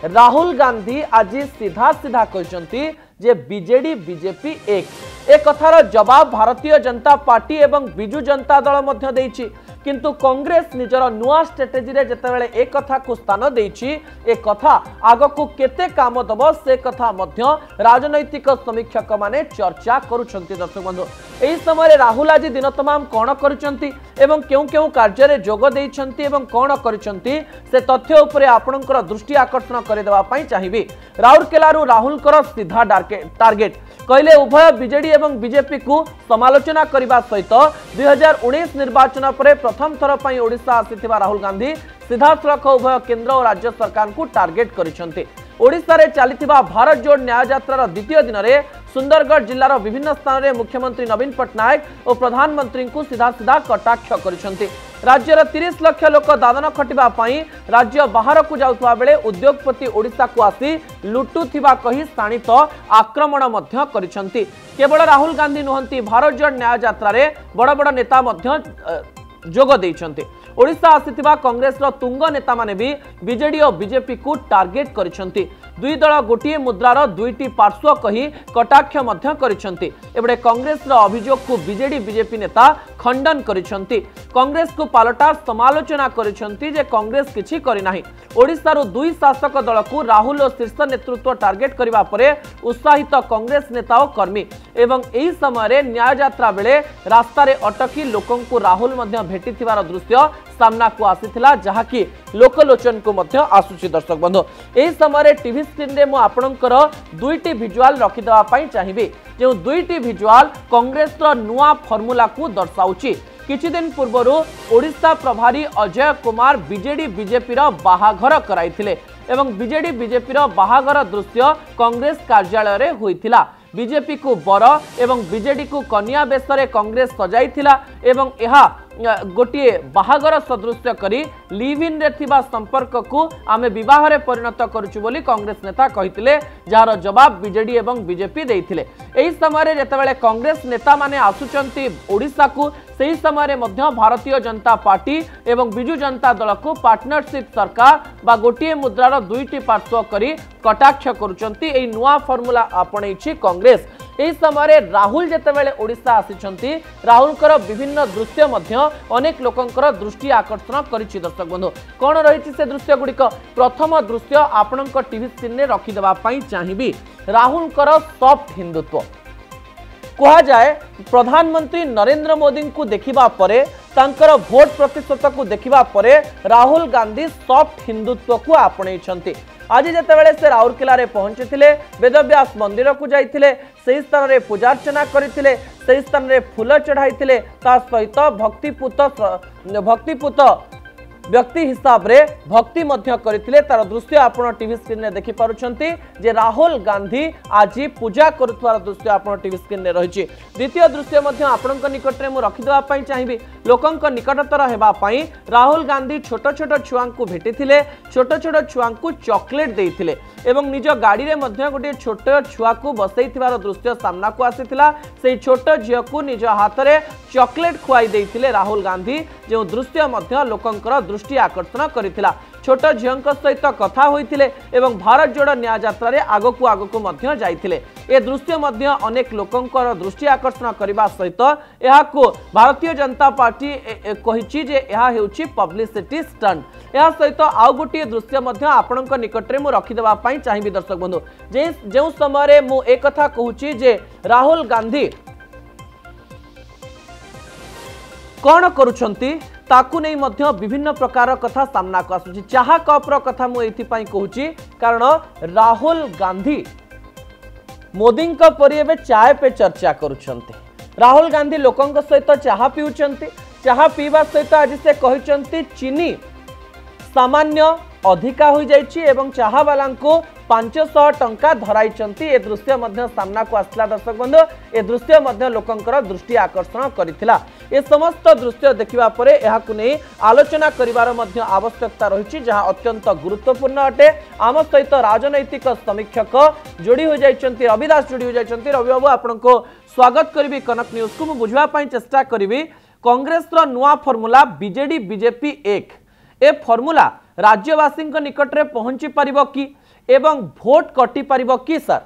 राहुल गांधी आज सीधा सीधा कहते जे बीजेडी बीजेपी एक कथार जवाब भारतीय जनता पार्टी एवं बिजु जनता दल मध्य देइछि किंतु कांग्रेस निजर नुआ स्ट्रेटेजी रे जेतेबेले एक कथा को स्थान देइछि एक कथा आगो को केते काम दबो से कथा मध्य राजनैतिक समीक्षक माने चर्चा करूछंती। दर्शक बंधु एही समय राहुल आज दिन तमाम कोन करूछंती एवं केउ केउ कार्य रे जोग देइछंती एवं कोन करूछंती से तथ्य उपरे आपणकर दृष्टि आकर्षण करे देबा पई चाहिबी। राउरकेलारू राहुल कर सीधा टार्गेट कहले उभय बीजेडी एवं बीजेपी को समालोचना करने सहित 2019 निर्वाचन पर प्रथम थर पर ओडिशा आसीथिबा राहुल गांधी सीधासलख उभय केंद्र और राज्य सरकार को टार्गेट करिसेंते। ओडिशा रे चलीथिबा भारत जोड़ न्याय यात्रार द्वितीय दिन में सुंदरगढ़ जिलार विभिन्न स्थान में मुख्यमंत्री नवीन पट्टनायक और प्रधानमंत्री को सीधा सीधा कटाक्ष करिसेंते। राज्यर 30 लाख लोक दादन खटिबा पई राज्य बाहर को जाउथबा बेले उद्योगपति ओडिशा को आसी लुटुथिबा कही स्थानित आक्रमण मध्य करिसेंती। केवल राहुल गांधी नुहंती भारत जोड़ न्याय यात्रा रे बड़ बड़ नेता मध्य जोग देइछंती। ओडिशा आसीथिबा कांग्रेस रो तुंग नेता माने भी बीजेडी और बीजेपी को टार्गेट करिसेंती। दुई दल गोटे मुद्रार दुईटी पार्श्व कही कटाक्ष मध्य करिसेंती। एबडे कांग्रेस रो अभियोग को बीजेडी बीजेपी नेता खंडन करिसेंती। कांग्रेस को पालटा समालोचना करिसेंती जे कांग्रेस किछि करि नाही। ओडिशा रो दुई शासक दल को राहुल और शीर्ष नेतृत्व टार्गेट करिबा परे उत्साहित कांग्रेस नेता और कर्मी एवं एही समय न्याय यात्रा बेले रास्ता रे अटकी लोकन को राहुल मध्य भेटिथिबार दृश्य सामना को आसीथिला जहाकी लोकलोचन को मध्य आसुची। दर्शक बंधु एही समय टीवी स्क्रीन रे मु आपणकर दुईटी विजुअल रखि देबा पई चाहिबी जे दुईटी विजुअल कांग्रेस रो नुआ फार्मूला को दर्शाउची। किछि दिन पूर्व ओडिशा प्रभारी अजय कुमार बीजेडी बीजेपी रो बाहाघर कराइथिले एवं बीजेडी बीजेपी रो बाहाघर दृश्य कांग्रेस कार्यालय रे होइथिला। बीजेपी को बर एवं बीजेडी को कन्या बेसरे कांग्रेस सजाइथिला एवं एहा गोटे बाहागर सदृश करी लिव इन रे थिबा संपर्क को आमे विवाह रे परिणत करूछु बोली कांग्रेस नेता कहिथिले जार जवाब बीजेडी एवं बीजेपी देइथिले। एही समय जेतेबेले कांग्रेस नेता माने आसुचंती ओडिशा को सही समय मध्य भारतीय जनता पार्टी एवं बिजु जनता दल को पार्टनरशिप सरकार बा गोटे मुद्रार दुईटी पार्श्व करी कटाक्ष करुचंती। एही नुआ फार्मूला आपणैछि कांग्रेस। एही समय राहुल जेतेबेले ओडिशा आसिचंती राहुलकर विभिन्न दृश्य मध्य अनेक लोकंकर दृष्टि आकर्षण करिछि। दर्शक बंधु कोन रहिछि से दृश्य गुडिक प्रथम दृश्य आपणक टीवी स्क्रीन रे रखि देबा पई चाहिबी। राहुलकर सॉफ्ट हिंदुत्व कहा जाए प्रधानमंत्री नरेंद्र मोदी को देखिबा परे तांकर भोट प्रतिशत को देखिबा परे राहुल गांधी सॉफ्ट हिंदुत्व को आपणैछंती। आज जेतेबेले से राउरकेला रे पहुंचीथिले वेदव्यास मंदिर को जाइथिले सही स्थान रे पूजा अर्चना करिथिले सही स्थान रे फूल चढ़ाइथिले ता सहित भक्तिपूत व्यक्ति हिसाब रे भक्ति मध्य करथिले तार दृश्य आपण टीवी स्क्रीन रे देखि पारुछंती जे राहुल गांधी आज पूजा करुथवार दृश्य आपण टीवी स्क्रीन रे रहिछि। द्वितीय दृश्य मध्य आपणक निकट रे मु रखि देबा पई चाहिबी लोकंक निकटतर हेबा पई राहुल गांधी छोट छोट छुआ को भेटिथिले छोट छोट छुआ को चॉकलेट देइथिले एवं निज गाड़ी रे मध्य गोटे छोट छुआ को बसैथिबार दृश्य सामना को आसीथिला। सेही छोट झियो को निज हाथ रे चॉकलेट खुआई देइथिले राहुल गांधी जो दृश्य मध्य लोकंकर दृष्टि आकर्षण करिथिला। छोट झियोंक सहित कथा होइथिले एवं भारत जोड़ न्याय यात्रा रे आगकू आगकू मध्य जाइथिले। ए दृश्य मध्य अनेक लोकंकर दृष्टि आकर्षण करबा सहित एहाको भारतीय जनता पार्टी कहिछि जे एहा हेउछि पब्लिसिटी स्टंट। एहा सहित आउ गोटे दृश्य मध्य आपणक निकट रे मु रखि देबा पई चाहिबी। दर्शक बंधु जे समय रे मु ए कथा कहूछि जे राहुल गांधी कौन करुछंती ताकू नहीं मध्य विभिन्न प्रकार कथा सामना को आसुछि। चाहा कपर कथा मु एथि पई कहूछि कारण राहुल गांधी मोदी परि एबे चाय पे चर्चा करुछंती। राहुल गांधी लोकंक सहित चाहा पिउछंती। चाहा पीवा सहित आज से कहिछंती चीनी सामान्य अधिका हो जाइछि एवं चाहा वाला को 500 टंका धराइचंती। ए दृश्य मध्य सामना को आसला। दर्शक बंधु ए दृश्य मध्य लोकंकर दृष्टि आकर्षण करिथिला। ए समस्त दृश्य देखिबा परे एहाकु नै आलोचना करिवार मध्य आवश्यकता रहिछि जहां अत्यंत गुरुत्वपूर्ण अटे। आम सहित राजनैतिक समीक्षक जोड़ी हो जाइचंती रविदास जोड़ी हो जाइचंती। रवि बाबू आपनको स्वागत करिवि कनक न्यूज को। मु बुझवा पई चेष्टा करिवि कांग्रेस रो नुआ फार्मूला बीजेडी बीजेपी एक ए फार्मूला राज्यवासी निकट रे पहुंची पारिबो कि एवं भोट कटि पारिबो कि सर?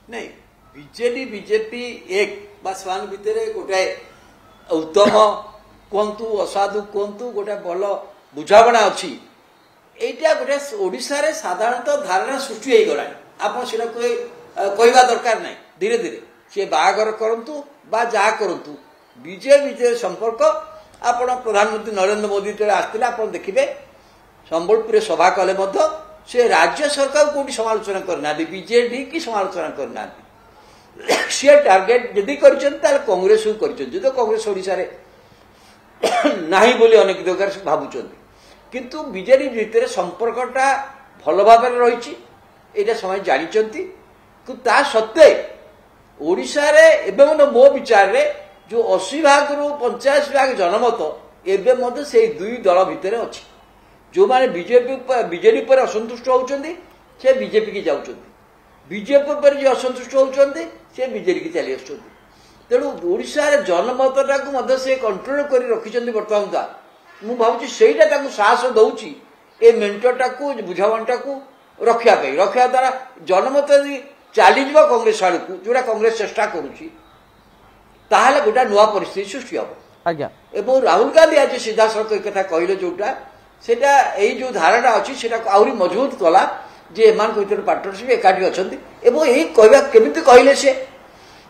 नहीं बीजेडी बीजेपी एक बासवान भितर गोटे उत्तम कहतु असाधु कहतु गोटे भल बुझाणा अच्छी एटा गोटे ओडिशा रे साधारणतः धारणा सृष्टि हो गला आप कहवा दरकार नहीं धीरे धीरे सी बाहागर करंतु बा जा करंतु विजय विजय संपर्क आपण प्रधानमंत्री नरेंद्र मोदी आसते आप देखिए संबलपुर सभा कले से राज्य सरकार कोटी समालोचना करना बीजेडी की समालोचना करना सी टार्गेट जदि कर कांग्रेस को कर कांग्रेस ओडिशा रे नहीं बोली अनेक जगह से भावुं किंतु बीजेडी भितर संपर्कटा भल भाव रही यहाँ समय जानते ता सत्वे ओडिशा रे एवं मो विचार रे जो 80 भाग रु 85 भाग जनमत एवं से दुई दल भितर अच्छी जो माने बीजेपी बीजेडी पर असंतुष्ट होउचंदी से बीजेपी की जाउचंदी बीजेपी पर जो असंतुष्ट होउचंदी से बीजेडी की चली आसुचंदी तेणु ओडिशा रे जनमतटा को मध्य से कंट्रोल करी रखिचंदी वर्तमान ता मु भाबुची सेटा ताकू साहस दउची ए मेंटरटा को बुझावनटा को रखिया द्वारा जनमत चली जाव कांग्रेस आड़ को जोड़ा कांग्रेस चेष्टा करुची ताहले गोटा नुआ परिस्थिति सृष्टि हम आज्ञा एवं राहुल गांधी आज सीधा सड़क एक कथा कहले जोटा सेटा एई जो धारणा अच्छी सेटा आहुरी मजबूत कला जे एमान भीतर पार्टनरशिप एकाठी अछंती एवं एई कहबा केमिति कहले से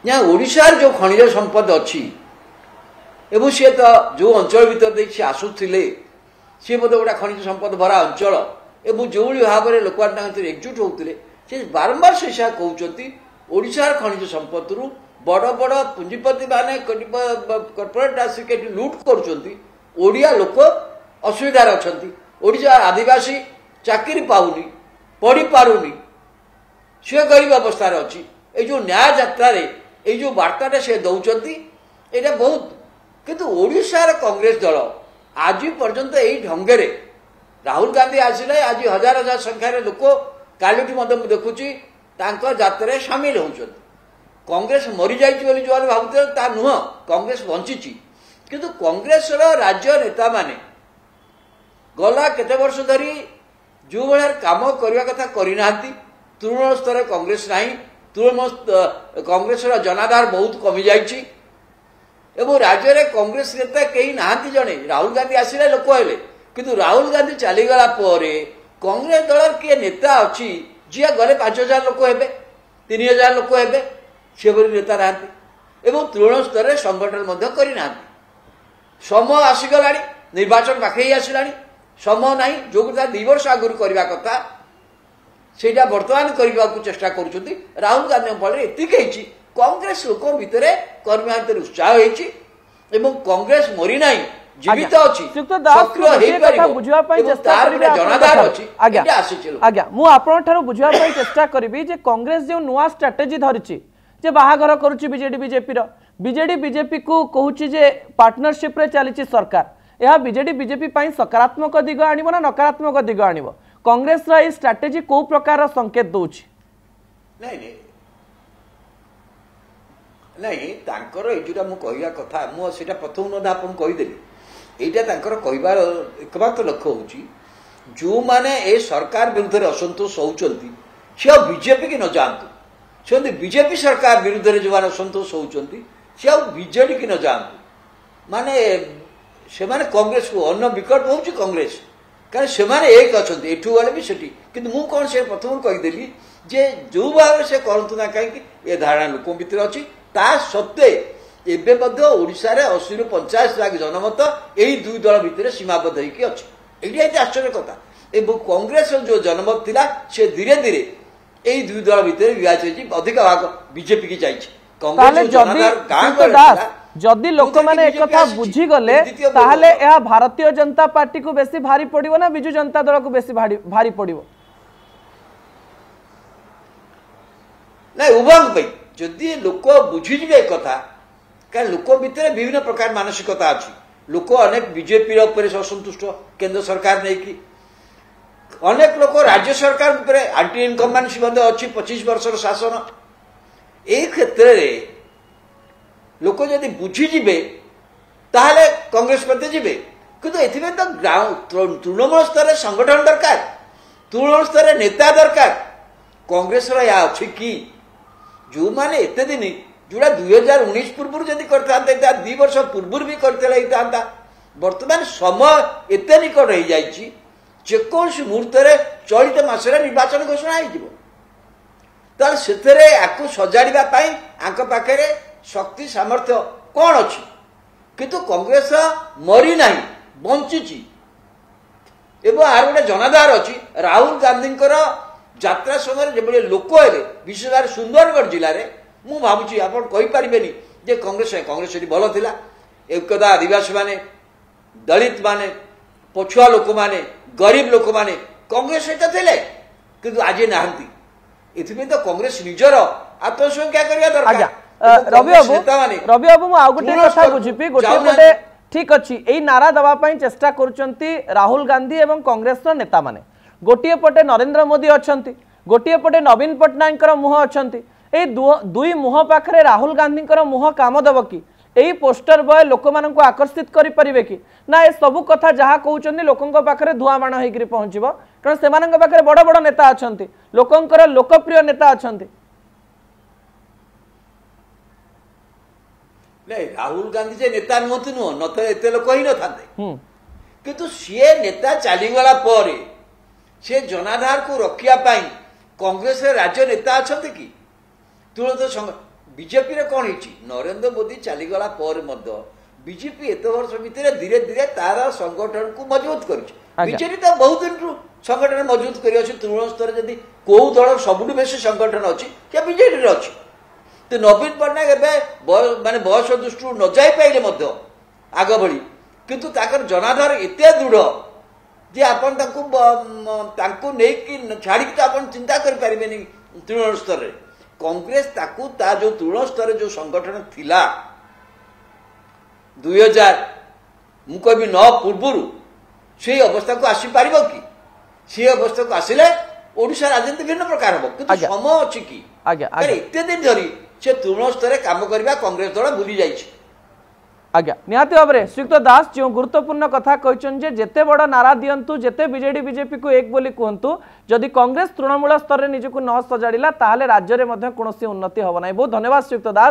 या ओडिशा जो खनिज संपद अच्छी एवं सी तो जो अंचल भीतर दे से आसुथिले सी मते गोटा खनिज संपद भरा अंचल एवं जो भाव में लोक एकजुट होते से बारंबार से कहते ओडिशा खनिज संपद रु बड़ बड़ पुंजीपति माने कॉर्पोरेट आसिक लुट करिया लोक असुविधार अच्छा ओडिशा आदिवासी चाकरी पाऊनी पढ़ी पारुनी सी गरीब अवस्था अच्छी ये जो न्याय यात्रा ये जो वार्ता से दौरान यहाँ बहुत किंतु ओडिशार कांग्रेस दल आज पर्यंत यही ढंगे राहुल गांधी आसिले आज हजार हजार संख्यार लोक काली देखुची यात्रा सामिल होती कांग्रेस मरी जाइए जो भावुते ता नुह कांग्रेस बंची किंतु कांग्रेस राज्य नेता माने गला केते वर्ष धरी जो भाया काम करने कथा करना तृणमूल स्तर कांग्रेस ना तृणमूल कांग्रेस जनाधार बहुत कमी जाइए एवं राज्य में कांग्रेस नेता कहीं नहांती जड़े राहुल गांधी आसिले लोक हेले किंतु राहुल गांधी चलीगला कांग्रेस दल किए नेता अच्छी जी गले 5000 लोक हे 3000 लोक हे से नेता नहांती एवं तृणमूल स्तर संगठन करना समय आसीगला निर्वाचन पाखे आसला समय ना जो 2 वर्ष आगुरी करने कथा से बर्तमान करने को चेष्टा कर राहुल गांधी फल एति कांग्रेस लोक भितर कर्मी भितर उत्साह एवं कांग्रेस मरी ना जीवित अच्छी आज्ञा मुझे बुझापी चेष्टा करी कांग्रेस जो नुआ स्ट्राटेजी धरी जे बाहागर करुच्ची बीजेडी बीजेपी को कहूँ जे पार्टनरशिप रे चली सरकार यह बीजेडी बीजेपी सकारात्मक दिग आनिबो ना नकारात्मक दिग आनिबो कांग्रेस रा ई स्ट्राटेजी को प्रकार संकेत दउछि नहीं नहीं तांकर एजुटा मु कहवा कथा मु सेटा प्रथम नदा आपन कहिदेली एटा तांकर कहबार एकमात्र लक्ष्य होउछि जो माने ए सरकार विरुद्ध रे असंतोष होउचंती से बीजेपी की न जानतु से बीजेपी सरकार विरुद्ध रे जो असंतोष होउचंती से बीजेडी की न जानतु माने से माने कांग्रेस को अन्य विकल्प होउछि कांग्रेस कारण से माने एक अछंती एठू वाले भी सेठी किंतु मु कोन से प्रथम कहिदेली जे जो भाव से करंतु ना कहीं ए धारणा लोक भीतर अछि ता सत्वे एवं ओडिशा रे 80 रु 50 लाख जनमत यही दुई दल भितर सीमाबद्ध होगी अच्छी ये आश्चर्य कथा एवं कांग्रेस जो जनमत थिला से धीरे धीरे यही दुई दल भितर विभाजित अधिक भाग बीजेपी की जाइए जदि लोक मैंने एक कथा बुझी गले ताहले यह भारतीय जनता पार्टी को बेसी भारी पड़िबो ना बिजु जनता दल को बेसी भारी पड़िबो नहीं उभय जदि लोक बुझीजे एक कथा कारण लोक भितर विभिन्न प्रकार मानसिकता अच्छी लोक अनेक बीजेपी असंतुष्ट केंद्र सरकार नहीं कि अनेक लोक राज्य सरकार आंटी इनकम्बेंसी अच्छी 25 वर्ष शासन ए क्षेत्र में लोक जदि बुझीजे ताहले कांग्रेस प्रति जीवे କିନ୍ତୁ ଏଥିପାଇଁ ତ ତୃଣମୂଳ ସ୍ତରରେ ସଂଗଠନ ଦରକାର, ତୃଣମୂଳ ସ୍ତରରେ ନେତା ଦରକାର। କଂଗ୍ରେସର ଏହା ଅଛି କି ଯେଉଁମାନେ ଏତେ ଦିନ ଯୋଉଟା 2019 ପୂର୍ବରୁ ଯଦି କରିଥାନ୍ତେ 2 ବର୍ଷ ପୂର୍ବରୁ ବି କରିଥିଲେ ହେଇଥାନ୍ତା। ବର୍ତ୍ତମାନ ସମୟ ଏତେ ନିକଟ ହେଇଯାଇଛି ଯେକୌଣସି ମୁହୂର୍ତ୍ତରେ ଚଳିତ ମାସରେ ନିର୍ବାଚନ ଘୋଷଣା ହେଇଯିବ। ତାହେଲେ ସେଥିରେ ଆକୁ ସଜାଡ଼ିବା ପାଇଁ ଆଙ୍କ ପାଖରେ ଶକ୍ତି ସାମର୍ଥ୍ୟ କ'ଣ ଅଛି? କିନ୍ତୁ କଂଗ୍ରେସ ମରି ନାହିଁ, ବଞ୍ଚିଛି। ଏବଂ ଆର ଗୋଟେ ଜନାଧାର ଅଛି, ରାହୁଲ ଗାନ୍ଧୀଙ୍କର ଯାତ୍ରା ସମୟରେ ଯେଭଳି ଲୋକ ହେଲେ, ବିଶେଷ ଭାବରେ ସୁନ୍ଦରଗଡ଼ ଜିଲ୍ଲାରେ, ମୁଁ ଭାବୁଛି ଆପଣ କହିପାରିବେନି ଯେ କଂଗ୍ରେସ ସେଠି ଭଲ ଥିଲା। ଏକଦା ଆଦିବାସୀ ମାନେ, ଦଳିତ ମାନେ, ପଛୁଆ ଲୋକମାନେ, ଗରିବ ଲୋକମାନେ କଂଗ୍ରେସ ସହିତ ଥିଲେ, କିନ୍ତୁ ଆଜି ନାହାନ୍ତି। ଏଥିପାଇଁ ତ କଂଗ୍ରେସ ନିଜର ଆତ୍ମସଂଖ୍ୟା କରିବା ଦରକାର। ରବି ବାବୁ ମୁଁ ଆଉ ଗୋଟେ କଥା ବୁଝିବି, ଗୋଟେ ঠিক ଅଛି এই নারা দেওয়া চেষ্টা করছেন রাহুল গান্ধী এবং কংগ্রেসর নেতা মানে। গোটিয়ে পটে নরেন্দ্র মোদী অনেক, গোটিয়ে পটে নবীন পট্টনায়কর মুহ অনেক। এই দুই মুহ পাখে রাহুল গান্ধীর মুহ কাম দেব কি? এই পোস্टर বয় লোক मानक आकर्षित करें कि ना ए सबू कथा जहाँ कहते लोकों पाखे धुआं बाण होकर पहुँचब? कारण से पाखे बड़ बड़ नेता अच्छा, लोकंर लोकप्रिय नेता अच्छा। राहुल गांधी जे नेता नुहति नुह न तो एत लोक ही न था, किंतु सी नेता चलीगला सी जनाधार को रखापी कांग्रेस राज्य नेता अच्छा कि तुरंत बीजेपी रे कौन होती? नरेंद्र मोदी चलीगला बीजेपी एत वर्ष भितर धीरे धीरे तार संगठन को मजबूत करेजेपी तो बहुत दिन संगठन मजबूत कर तृणमूल स्तर जदि कौ दल सबुठ बेसी संगठन अच्छी बीजेपी अच्छी। तो नवीन पट्टनायक माने बयस दृष्टि न जाई पाइले आग भली, किंतु ताकर जनाधार एत दृढ़ जे आपन छाड़ी तो आप चिंता करें तृणमूल स्तर में। कांग्रेस ताकू ता जो तृणमूल स्तर जो संगठन थिला 2000 मु कहबी 9 पूर्व से अवस्था को आसी पार कि? से अवस्था को आसिले ओडिशा राजनीति भिन्न प्रकार हम, किंतु समय अच्छी कि एत दिन धरी से तृणमूल स्तर में काम करवा कांग्रेस दल भूली जाइए। आज्ञा निहाती भाव में श्रीयुक्त दास जो गुरुत्वपूर्ण कथा कहते जेते बड़ नारा दिंतु जेते बीजेडी बीजेपी को एक बोली कहतु, जदि कांग्रेस तृणमूल स्तर में निजक न सजाड़ा ताहले राज्य में कौन उन्नति हम ना। बहुत धन्यवाद श्रीयुक्त दास।